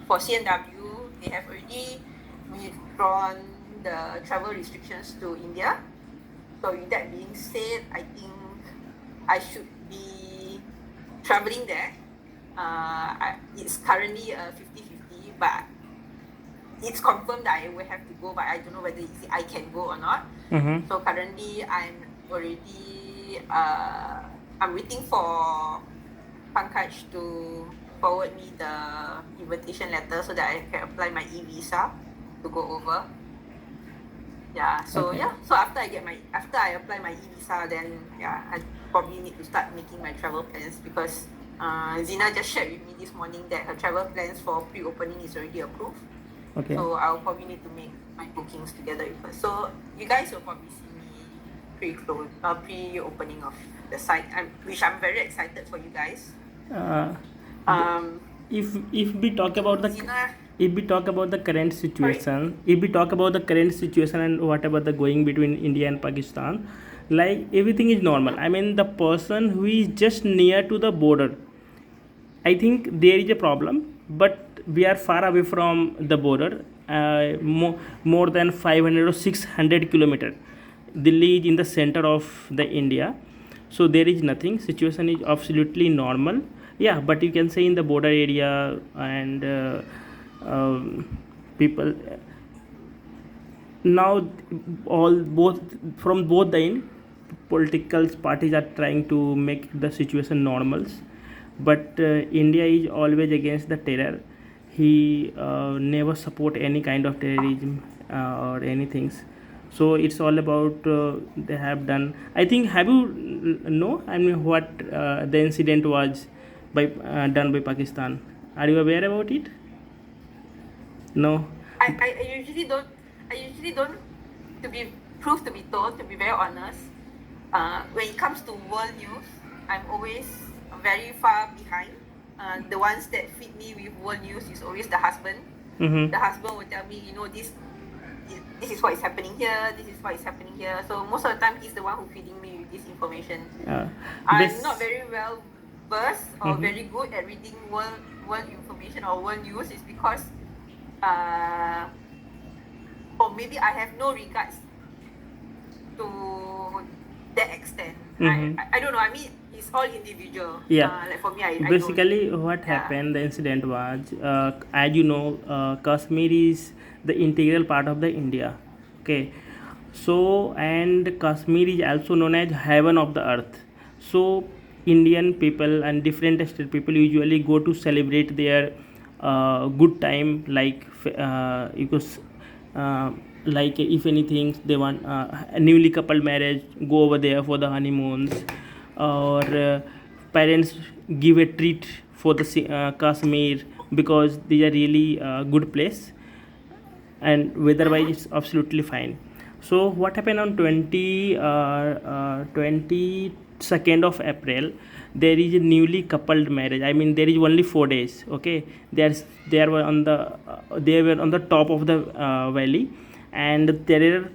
for CNW, they have already withdrawn the travel restrictions to India. So with that being said, I think I should be traveling there. It's currently a 50-50, but it's confirmed that I will have to go, but I don't know whether I can go or not. Mm-hmm. So currently I'm already I'm waiting for Pankaj to forward me the invitation letter so that I can apply my e-visa to go over. Yeah. So Okay. So after I apply my e-visa, then I probably need to start making my travel plans because Zina just shared with me this morning that her travel plans for pre-opening is already approved. Okay. So I'll probably need to make my bookings together with her. So you guys will probably see me pre-opening of the site, which I'm very excited for you guys. Uh, Um, if we talk about the Zina, if we talk about the current sorry. situation, if we talk about the current situation and whatever the going between India and Pakistan, like everything is normal. I mean, the person who is just near to the border, I think there is a problem, but we are far away from the border, more than 500 or 600 kilometer. Delhi is in the center of the India, so there is nothing. Situation is absolutely normal. Yeah, but you can say in the border area and people now all both from both the end political parties are trying to make the situation normals, but India is always against the terror. He never support any kind of terrorism or anything. So it's all about they have done, I think. Have you know, I mean, what the incident was by done by Pakistan? Are you aware about it? No. I usually don't to be proved to be told, to be very honest. When it comes to world news, I'm always very far behind. The ones that feed me with world news is always the husband. Mm-hmm. The husband will tell me, this is what is happening here, this is what is happening here. So most of the time he's the one who feeding me with this information. I'm not very well versed or very good at reading world information or world news. Is because or maybe I have no regards to that extent. I don't know. I mean, it's all individual. Yeah. Like for me, I don't. Basically, what Yeah. happened, the incident was, as you know, Kashmir is the integral part of the India. Okay. So, and Kashmir is also known as heaven of the earth. So, Indian people and different state people usually go to celebrate their good time, like because like if anything they want a newly coupled marriage, go over there for the honeymoons, or parents give a treat for the Kashmir, because they are really good place and weather-wise it's absolutely fine. So what happened on 22nd of April, there is a newly coupled marriage. I mean, there is only 4 days. Okay, they were on the top of the valley, and terror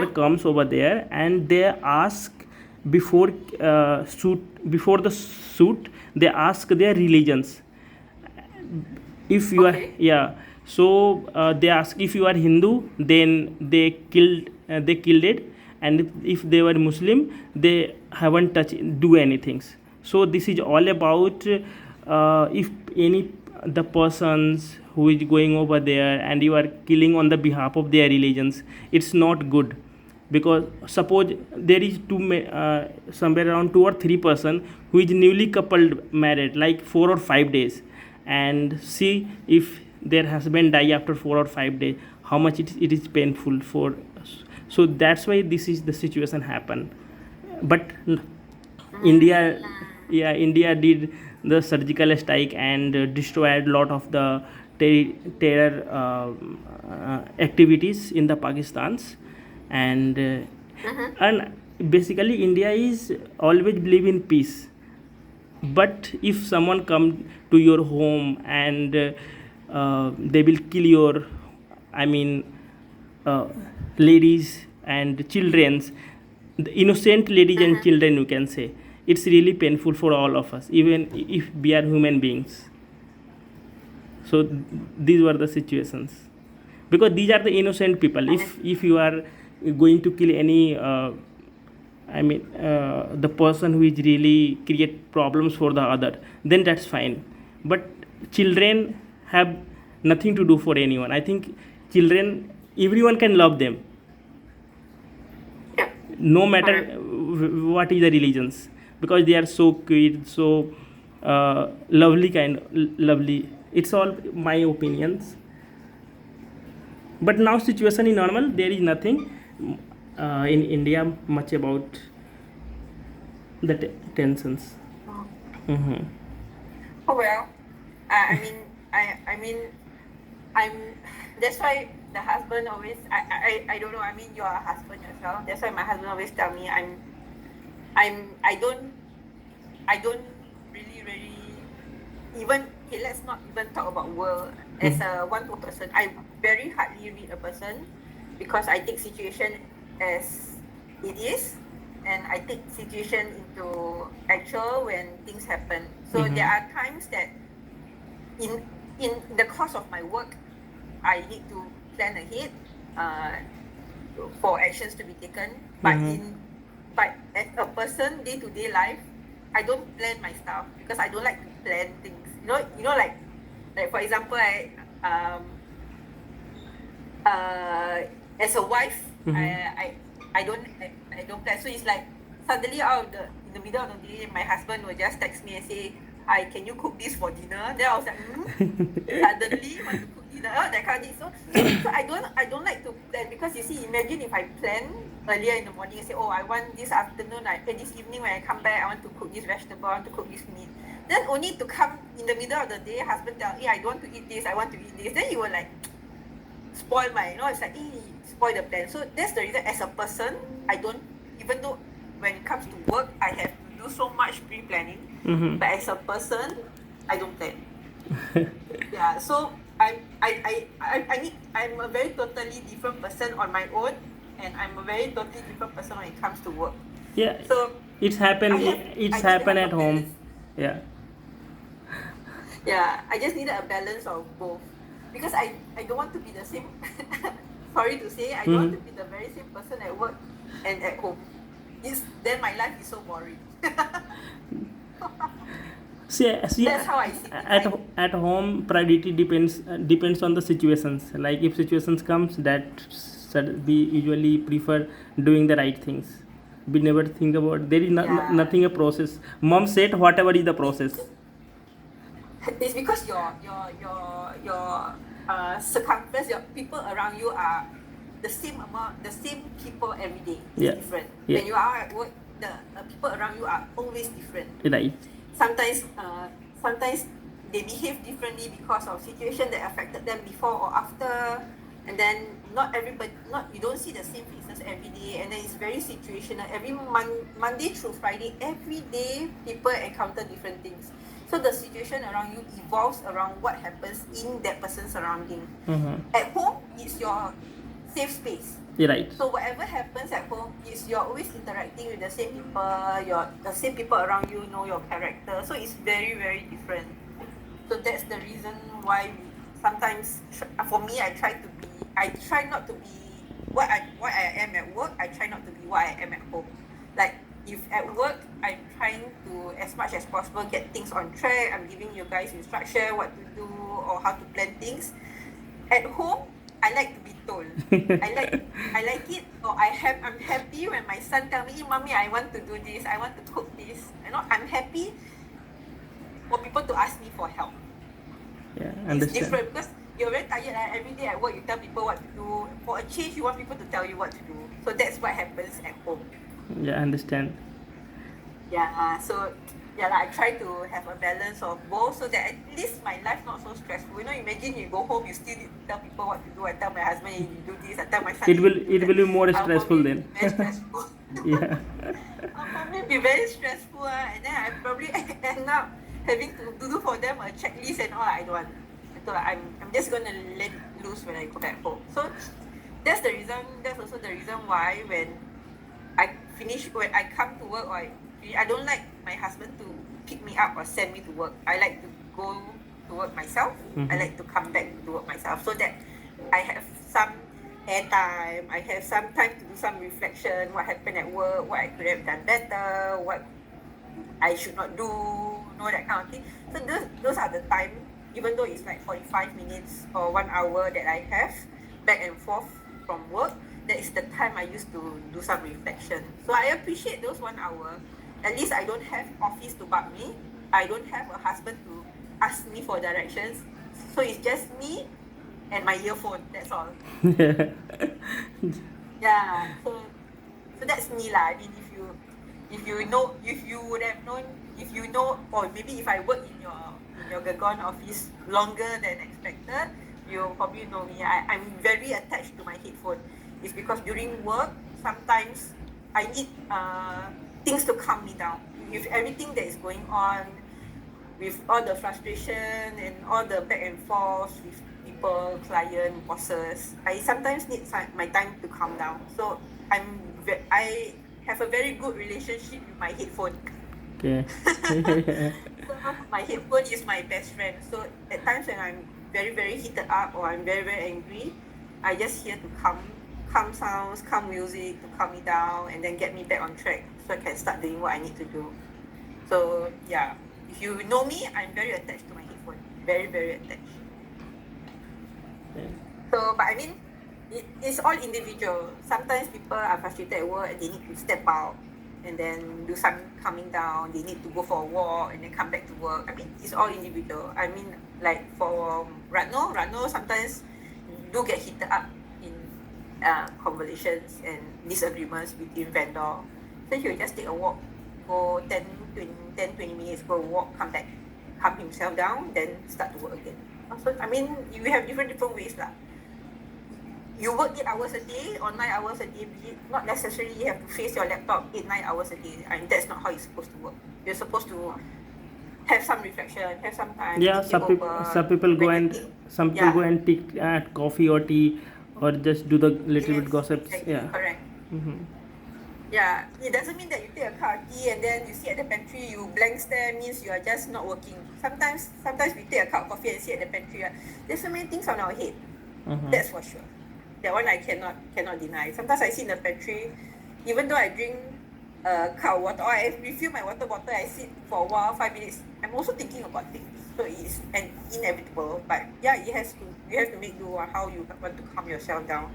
comes over there, and they ask before before the shoot, they ask their religions. If you are, Okay. yeah, so they ask if you are Hindu, then they killed it, and if they were Muslim, they haven't touched do anything. So this is all about if any the persons who is going over there and you are killing on the behalf of their religions, it's not good. Because suppose there is somewhere around 2 or 3 person who is newly coupled married like 4 or 5 days, and see if their husband die after 4 or 5 days, how much it is painful for. So that's why this is the situation happen. But India, yeah, India did the surgical strike and destroyed a lot of the terror activities in the Pakistans, and basically India is always believe in peace. But if someone come to your home and they will kill your, I mean, uh, ladies and children's, the innocent ladies and children, you can say, it's really painful for all of us, even if we are human beings. So these were the situations, because these are the innocent people. If you are going to kill any the person who is really create problems for the other, then that's fine. But children have nothing to do for anyone. I think children, everyone can love them, Yeah. no matter what is the religions, because they are so cute, so lovely. It's all my opinions. But now situation is normal. There is nothing in India much about the tensions. Oh, Mm-hmm. oh well. I mean, I'm. That's why the husband always. I don't know. I mean, you're a husband yourself. That's why my husband always tell me I don't really even, okay, let's not even talk about world as a one person. I very hardly read a person because I take situation as it is, and I take situation into actual when things happen. So there are times that in the course of my work, I need to plan ahead for actions to be taken. But as a person day to day life, I don't plan my stuff because I don't like to plan things. Like for example, as a wife, I don't plan. So it's like suddenly in the middle of the day, my husband will just text me and say, "Hi, can you cook this for dinner?" Then I was like, suddenly want to cook dinner, that kind of thing. So I don't like to plan, because you see, imagine if I plan earlier in the morning and say, "Oh, I want this afternoon, this evening when I come back, I want to cook this vegetable, I want to cook this meat." Then only to come in the middle of the day, husband tell, "Hey, I don't want to eat this, I want to eat this." Then you will like spoil it's like, spoil the plan. So that's the reason, as a person, I don't, even though when it comes to work, I have to do so much pre-planning, but as a person, I don't plan. Yeah, so I'm a very totally different person on my own, and I'm a very totally different person when it comes to work. Yeah, So it's happened. It's happened at home. Yeah. Yeah, I just needed a balance of both, because I don't want to be the same. Sorry to say, I don't want to be the very same person at work and at home. Then my life is so boring. See, That's how I see it. at home, priority depends on the situations. Like if situations comes, we usually prefer doing the right things. We never think about, there is nothing a process. Mom said whatever is the process. It's because your circumference, your people around you are the same amount, the same people every day. It's different. When you are at work, the people around you are always different. Right. Sometimes they behave differently because of situation that affected them before or after, and then you don't see the same faces every day, and then it's very situational. Every Monday through Friday, every day people encounter different things. So the situation around you evolves around what happens in that person's surrounding. At home, it's your safe space. Right. So whatever happens at home, you're always interacting with the same people. The same people around you know your character. So it's very, very different. So that's the reason why sometimes, for me, I try not to be what I am at work. I try not to be what I am at home. Like, if at work, I'm trying to, as much as possible, get things on track. I'm giving you guys instruction what to do or how to plan things. At home, I like to be told. I like it, or I'm happy when my son tell me, "Hey, mommy, I want to do this. I want to cook this." I'm happy for people to ask me for help. Yeah, it's different, because you're very tired. Every day at work, you tell people what to do. For a change, you want people to tell you what to do. So that's what happens at home. Yeah, I understand. Yeah, so I try to have a balance of both, so that at least my life not so stressful. Imagine you go home, you still need to tell people what to do. I tell my husband, "Hey, you do this." I tell my son, It will be more stressful then. Very stressful. Yeah. I'll probably be very stressful, and then I probably end up having to do for them a checklist and all. I don't want. I'm just gonna let it loose when I go back home. So that's the reason. That's also the reason why when I come to work, I don't like my husband to pick me up or send me to work. I like to go to to work myself. I Mhm. like to come back to work myself so that I have some airtime. I have some time to do some reflection. What happened at work? What I could have done better? What I should not do? That kind of thing. So those are the time. Even though it's like 45 minutes or 1 hour that I have back and forth from work, that is the time I used to do some reflection. So I appreciate those 1 hour. At least I don't have office to bug me. I don't have a husband to ask me for directions. So it's just me and my earphone. That's all. Yeah. So that's me lah. I mean, if you would have known, if you know, or maybe if I work in your Gagon office longer than expected, you probably know me. I'm very attached to my headphone. It's because during work, sometimes I need things to calm me down. With everything that is going on, with all the frustration and all the back and forth with people, client, bosses, I sometimes need my time to calm down. So I have a very good relationship with my headphone. Okay. So my headphone is my best friend. So at times when I'm very, very heated up or I'm very, very angry, I just hear to calm sounds, calm music to calm me down and then get me back on track so I can start doing what I need to do. So yeah, if you know me, I'm very attached to my headphone. Very, very attached. So, but I mean, it's all individual. Sometimes people are frustrated at work and they need to step out and then do some calming down. They need to go for a walk and then come back to work. I mean, it's all individual. I mean, like for Ratno sometimes do get heated up in conversations and disagreements between vendor. So he'll just take a walk, go 10-20 minutes, go walk, come back, calm himself down, then start to work again. So, I mean, you have different ways lah. You work 8 hours a day or 9 hours a day, not necessarily you have to face your laptop 8-9 hours a day. I mean, that's not how it's supposed to work. You're supposed to have some reflection, have some time. Yeah, think some people go and take coffee or tea or just do the little bit gossips. Exactly, Yeah. correct. Mm-hmm. Yeah, it doesn't mean that you take a cup of tea and then you sit at the pantry, you blank stare means you are just not working. Sometimes we take a cup of coffee and sit at the pantry. There's so many things on our head. Mm-hmm. That's for sure. That one I cannot deny. Sometimes I sit in the pantry, even though I drink a cup of water or I refill my water bottle, I sit for a while, 5 minutes. I'm also thinking about things. So it's inevitable. But yeah, you have to make do how you want to calm yourself down.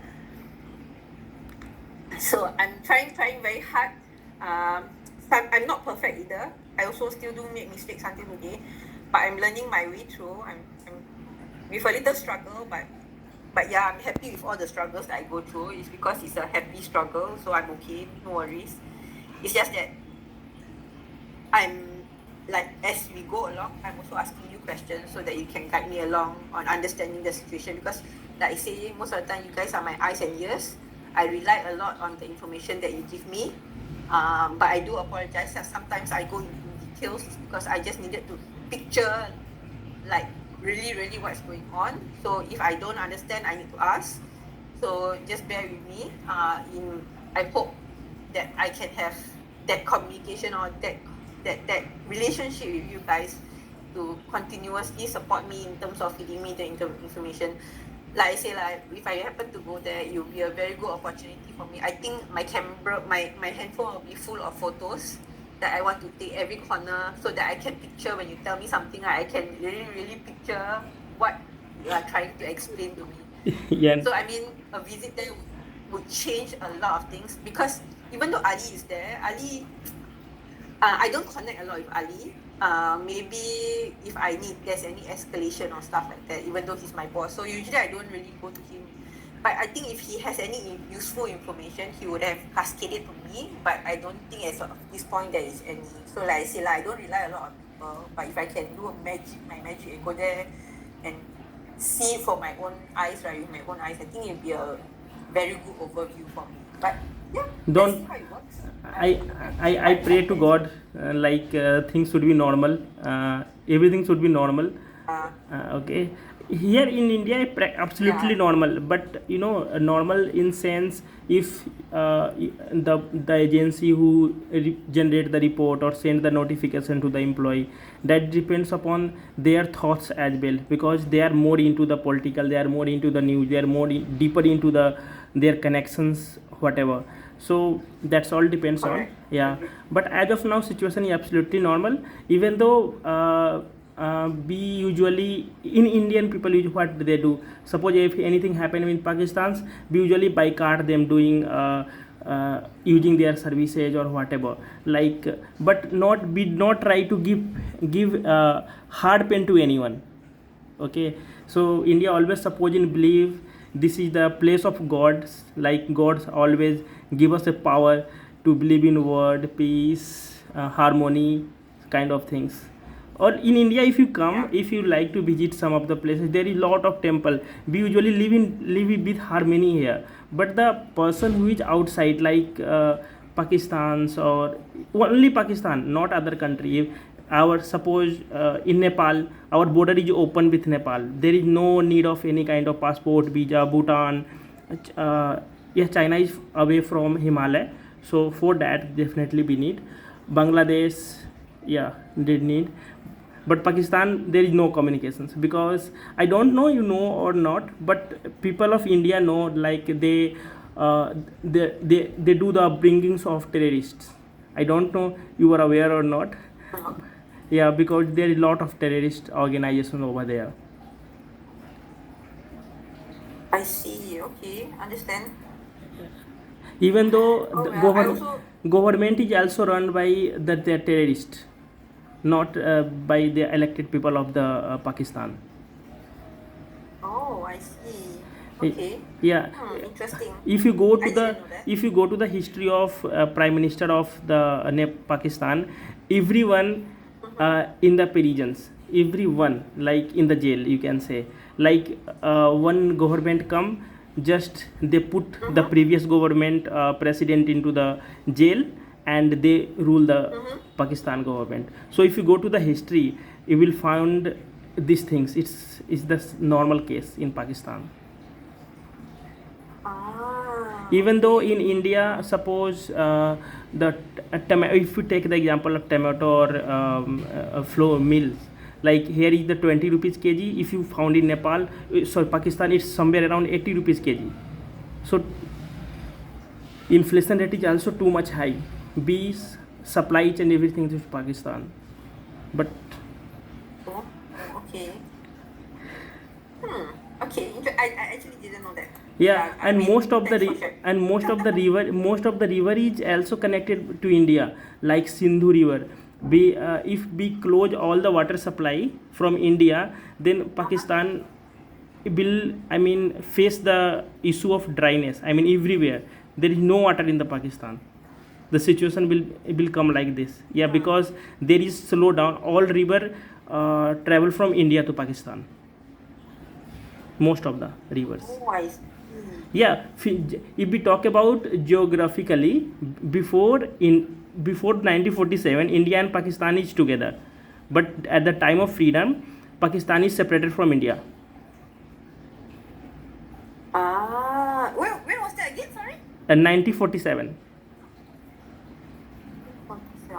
So I'm trying very hard. I'm not perfect either. I also still do make mistakes until today, but I'm learning my way through. I'm with a little struggle, but yeah, I'm happy with all the struggles that I go through. It's because it's a happy struggle, so I'm okay, no worries. It's just that I'm like, as we go along, I'm also asking you questions so that you can guide me along on understanding the situation. Because like I say, most of the time you guys are my eyes and ears. I rely a lot on the information that you give me. But I do apologize that sometimes I go into details because I just needed to picture like really, really what's going on. So if I don't understand, I need to ask. So just bear with me. I hope that I can have that communication or that relationship with you guys to continuously support me in terms of feeding me the information. Like I say, like if I happen to go there, it will be a very good opportunity for me. I think my camera, my handphone will be full of photos that I want to take every corner so that I can picture when you tell me something, I can really, really picture what you are trying to explain to me. Yeah. So I mean, a visit there would change a lot of things because even though Ali is there, Ali, I don't connect a lot with Ali. Maybe if there's any escalation or stuff like that, even though he's my boss. So usually I don't really go to him. But I think if he has any useful information, he would have cascaded to me. But I don't think as of this point there is any. So like I say, I don't rely a lot on people. But if I can do my magic and go there and see it for my own eyes, right, with my own eyes, I think it'll be a very good overview for me. But yeah, let's see how it works. I pray to God things should be normal. Everything should be normal. Okay. Here in India, absolutely normal. But normal in sense, if the agency who generate the report or send the notification to the employee, that depends upon their thoughts as well, because they are more into the political, they are more into the news, they are more deeper into their connections, whatever. So that's all depends on. Correct. Yeah. Agree. But as of now situation is absolutely normal, even though we usually in Indian people what they do, suppose if anything happen in Pakistan, we usually boycott them doing using their services or whatever, like, but not, we not try to give hard pen to anyone. Okay, so India always suppose and believe this is the place of gods, like gods always give us a power to believe in word, peace, harmony, kind of things. Or in India, if you come, Yeah. if you like to visit some of the places, there is lot of temple, we usually live with harmony here. But the person who is outside, like Pakistan's or only Pakistan, not other country, if our suppose in Nepal, our border is open with Nepal, there is no need of any kind of passport, visa. Bhutan, yeah, China is away from Himalaya, so for that definitely we need. Bangladesh, yeah, did need. But Pakistan, there is no communications, because I don't know you know or not, but people of India know, like they do the upbringings of terrorists. I don't know you are aware or not. Yeah, because there is a lot of terrorist organizations over there. I see. Okay, understand. Even though Oh the well, I also. government is also run by the terrorists, not by the elected people of the Pakistan. Oh, I see. Eh, Okay. yeah, Interesting. if you go to I the didn't know that. if you go to the history of prime minister of the Pakistan, everyone in the prisons, everyone, like in the jail, you can say, like one government come, just they put the previous government president into the jail, and they rule the Pakistan government. So if you go to the history, you will find these things. It's the normal case in Pakistan. Ah. Even though in India, suppose if you take the example of tomato or flour mills, like here is the 20 rupees kg. If you found in Nepal, sorry, Pakistan, it's somewhere around 80 rupees kg. So inflation rate is also too much high. Bees supply each and everything to Pakistan, but Oh, okay. Okay. I actually didn't know that. yeah, I and mean, most of the thanks for sharing. and most of the river is also connected to India, like Sindhu river. We if we close all the water supply from India, then Pakistan will, I mean, face the issue of dryness. I mean, everywhere there is no water in the Pakistan. The situation will come like this. Yeah, because there is slow down. All river travel from India to Pakistan. Most of the rivers. Oh, I see. Yeah, if we talk about geographically, before 1947, India and Pakistan is together, but at the time of freedom, Pakistan is separated from India. Ah, when was that again? Sorry. 1947.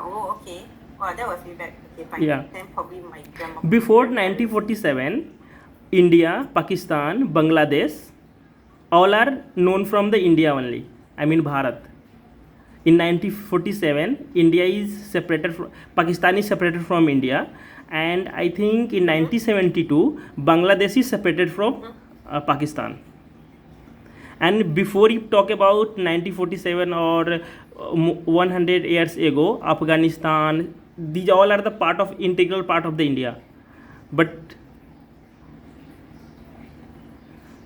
Oh, okay. Wow, that was way back. Okay, fine. Yeah. Then probably my grandma. Before 1947, India, Pakistan, Bangladesh, all are known from the India only. I mean Bharat. In 1947, India is separated from Pakistan is separated from India, and I think in 1972, Bangladesh is separated from Pakistan. And before you talk about 1947 or 100 years ago, Afghanistan, these all are the integral part of the India. But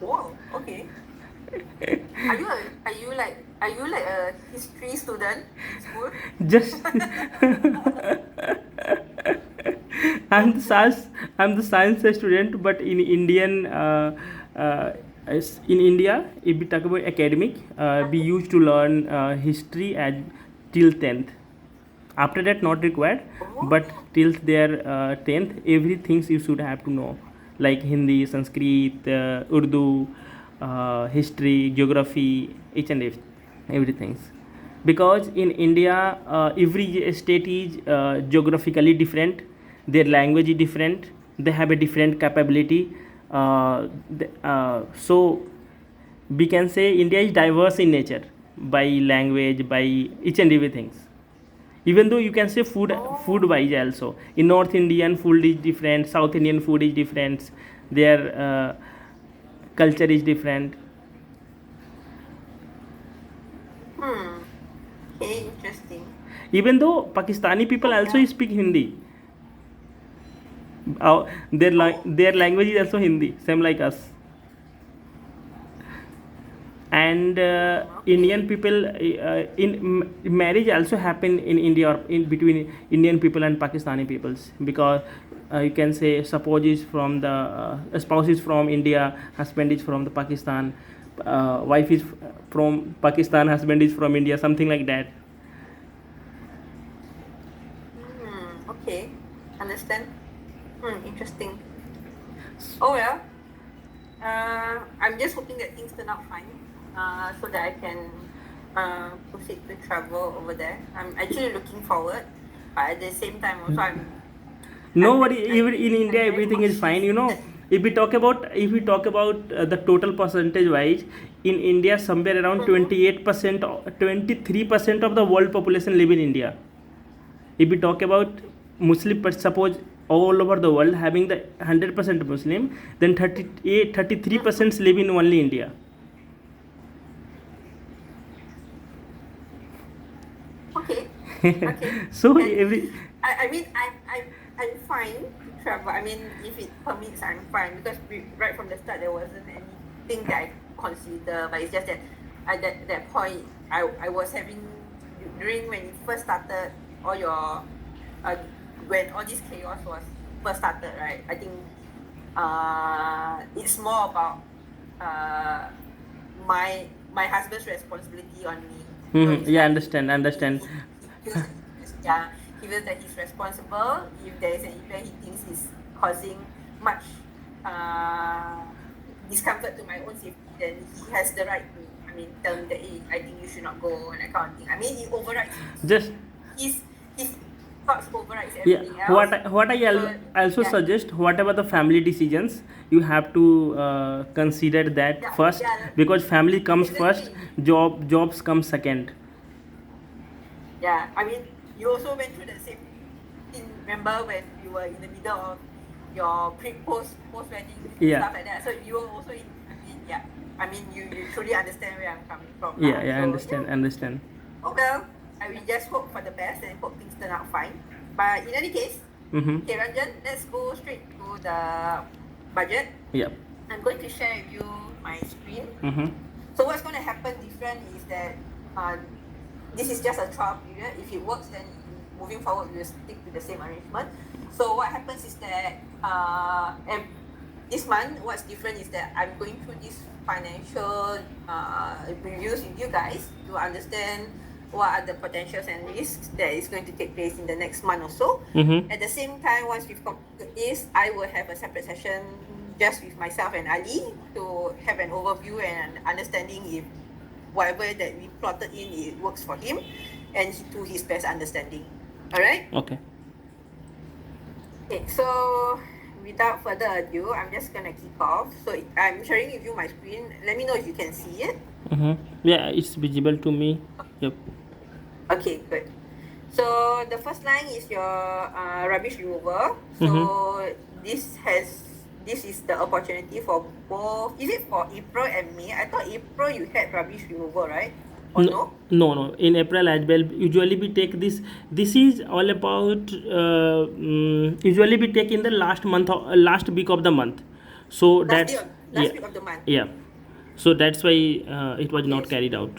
Whoa. Okay. Are you like a history student in school? just I'm the science student, but in Indian in India, if we talk about academic, we used to learn history at till 10th. After that, not required, but till their 10th, everything you should have to know, like Hindi, Sanskrit, Urdu, history, geography, each and everything. everything. Because in India, every state is geographically different, their language is different, they have a different capability. So we can say India is diverse in nature, by language, by each and everything. Even though you can say food wise also, in North Indian food is different, South Indian food is different, their culture is different. Okay, interesting. Even though Pakistani people also speak Hindi, their language is also Hindi, same like us. And Indian people, marriage also happen in India, or in between Indian people and Pakistani peoples, because you can say suppose is from the spouse is from India, husband is from the Pakistan, wife is from Pakistan, husband is from India, something like that. Okay, understand. Interesting. Oh well, I'm just hoping that things turn out fine, so that I can proceed to travel over there. I'm actually looking forward, but at the same time also Nobody, even in India, very everything is fine. You know, cautious. if we talk about the total percentage wise, in India, somewhere around 28%, 23% of the world population live in India. If we talk about Muslim, but suppose all over the world having the 100% Muslim, then 33% live in only India. Okay. Okay. So And I mean, I'm fine to travel. I mean, if it permits, I'm fine, because right from the start there wasn't anything that I consider. But it's just that at that point, I was having, during when it first started, all your when all this chaos was first started, right? I think it's more about my husband's responsibility on me. Yeah, understand. Yeah, he feels that he's responsible. If there is an event he thinks is causing much discomfort to my own safety, then he has the right to, I mean, tell me that, hey, I think you should not go, and that kind of thing. I mean, he overrides Just his thoughts overrides yeah, everything else. what I So, also yeah, suggest, whatever the family decisions, you have to consider that yeah, first, yeah, because family comes first, exactly. jobs come second. Yeah, I mean, you also went through the same thing. Remember when you were in the middle of your post wedding Yeah, stuff like that? So you were also in. I mean, yeah. I mean, you truly understand where I'm coming from, yeah, lah. yeah, So yeah. understand. Oh well, I will just hope for the best and hope things turn out fine. But in any case, Mm-hmm. okay, Ranjan, let's go straight to the budget. Yeah. I'm going to share with you my screen. Mm-hmm. So what's going to happen different is that this is just a trial period. If it works, then moving forward we will stick to the same arrangement. So what happens is that this month, what's different is that I'm going through this financial reviews with you guys to understand what are the potentials and risks that is going to take place in the next month or so. Mm-hmm. At the same time, once we've completed this, I will have a separate session just with myself and Ali to have an overview and understanding if whatever that we plotted in, it works for him and to his best understanding. Alright? Okay. Okay, so without further ado, I'm just gonna kick off. So I'm sharing with you my screen. Let me know if you can see it. Mm-hmm. Yeah, it's visible to me. Yep. Okay, good. So the first line is your rubbish removal. So this is the opportunity for both. Is it for April and May? I thought April you had rubbish removal, right? Or no? No. In April as well. Usually we take this. This is all about. Usually we take in the last week of the month. So Last that's week of the month. yeah. So that's why it was not Yes. carried out.